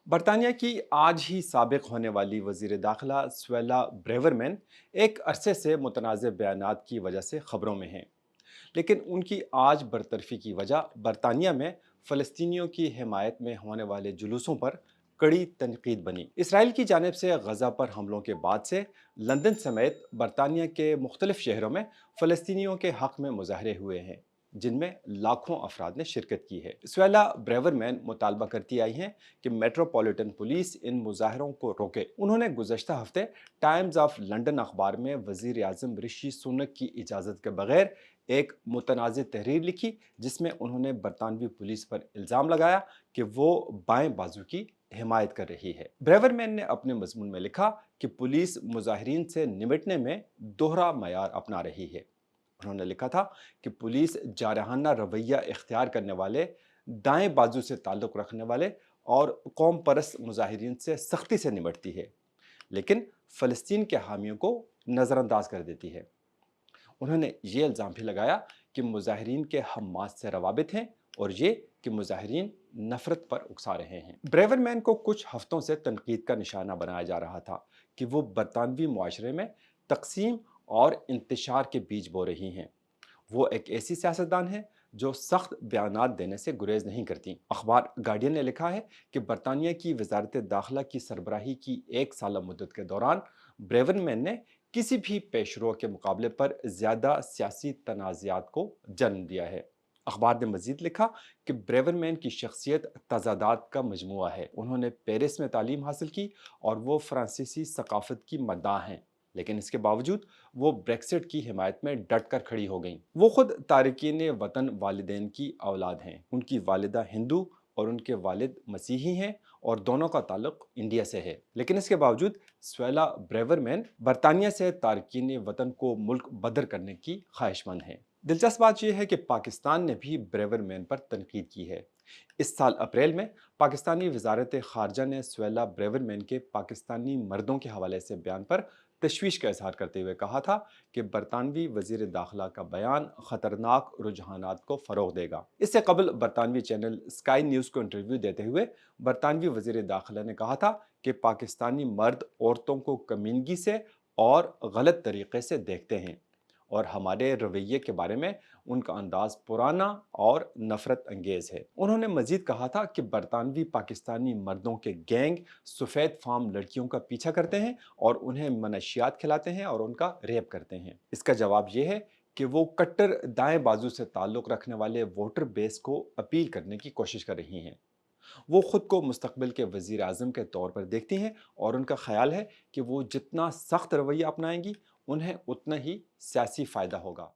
برطانیہ کی آج ہی سابق ہونے والی وزیر داخلہ سویلا بریورمین ایک عرصے سے متنازع بیانات کی وجہ سے خبروں میں ہیں، لیکن ان کی آج برطرفی کی وجہ برطانیہ میں فلسطینیوں کی حمایت میں ہونے والے جلوسوں پر کڑی تنقید بنی۔ اسرائیل کی جانب سے غزہ پر حملوں کے بعد سے لندن سمیت برطانیہ کے مختلف شہروں میں فلسطینیوں کے حق میں مظاہرے ہوئے ہیں، جن میں لاکھوں افراد نے شرکت کی ہے۔ سویلا بریورمین مطالبہ کرتی آئی ہیں کہ میٹروپولیٹن پولیس ان مظاہروں کو روکے۔ انہوں نے گزشتہ ہفتے ٹائمز آف لنڈن اخبار میں وزیر اعظم رشی سونک کی اجازت کے بغیر ایک متنازع تحریر لکھی، جس میں انہوں نے برطانوی پولیس پر الزام لگایا کہ وہ بائیں بازو کی حمایت کر رہی ہے۔ بریورمین نے اپنے مضمون میں لکھا کہ پولیس مظاہرین سے نمٹنے میں دوہرا معیار اپنا رہی ہے۔ انہوں نے لکھا تھا کہ پولیس جارحانہ رویہ اختیار کرنے والے، دائیں بازو سے تعلق رکھنے والے اور قوم پرست مظاہرین سے سختی سے نمٹتی ہے، لیکن فلسطین کے حامیوں کو نظر انداز کر دیتی ہے۔ انہوں نے یہ الزام بھی لگایا کہ مظاہرین کے حماس سے روابط ہیں اور یہ کہ مظاہرین نفرت پر اکسا رہے ہیں۔ بریورمین کو کچھ ہفتوں سے تنقید کا نشانہ بنایا جا رہا تھا کہ وہ برطانوی معاشرے میں تقسیم اور انتشار کے بیج بو رہی ہیں۔ وہ ایک ایسی سیاستدان ہے جو سخت بیانات دینے سے گریز نہیں کرتی۔ اخبار گارڈین نے لکھا ہے کہ برطانیہ کی وزارت داخلہ کی سربراہی کی ایک سالہ مدت کے دوران بریورمین نے کسی بھی پیشرو کے مقابلے پر زیادہ سیاسی تنازعات کو جنم دیا ہے۔ اخبار نے مزید لکھا کہ بریورمین کی شخصیت تضادات کا مجموعہ ہے۔ انہوں نے پیرس میں تعلیم حاصل کی اور وہ فرانسیسی ثقافت کی مداح ہیں، لیکن اس کے باوجود وہ بریکسٹ کی حمایت میں ڈٹ کر کھڑی ہو گئیں۔ وہ خود تارکین وطن والدین کی اولاد ہیں۔ ان کی والدہ ہندو اور ان کے والد مسیحی ہیں اور دونوں کا تعلق انڈیا سے ہے، لیکن اس کے باوجود سویلا بریورمین برطانیہ سے تارکین وطن کو ملک بدر کرنے کی خواہش مند ہیں۔ دلچسپ بات یہ ہے کہ پاکستان نے بھی بریورمین پر تنقید کی ہے۔ اس سال اپریل میں پاکستانی وزارت خارجہ نے سویلا بریورمین کے پاکستانی مردوں کے حوالے سے بیان پر تشویش کا اظہار کرتے ہوئے کہا تھا کہ برطانوی وزیر داخلہ کا بیان خطرناک رجحانات کو فروغ دے گا۔ اس سے قبل برطانوی چینل اسکائی نیوز کو انٹرویو دیتے ہوئے برطانوی وزیر داخلہ نے کہا تھا کہ پاکستانی مرد عورتوں کو کمینگی سے اور غلط طریقے سے دیکھتے ہیں اور ہمارے رویے کے بارے میں ان کا انداز پرانا اور نفرت انگیز ہے۔ انہوں نے مزید کہا تھا کہ برطانوی پاکستانی مردوں کے گینگ سفید فام لڑکیوں کا پیچھا کرتے ہیں اور انہیں منشیات کھلاتے ہیں اور ان کا ریپ کرتے ہیں۔ اس کا جواب یہ ہے کہ وہ کٹر دائیں بازو سے تعلق رکھنے والے ووٹر بیس کو اپیل کرنے کی کوشش کر رہی ہیں۔ وہ خود کو مستقبل کے وزیر اعظم کے طور پر دیکھتی ہیں اور ان کا خیال ہے کہ وہ جتنا سخت رویہ اپنائیں گی، انہیں اتنا ہی سیاسی فائدہ ہوگا۔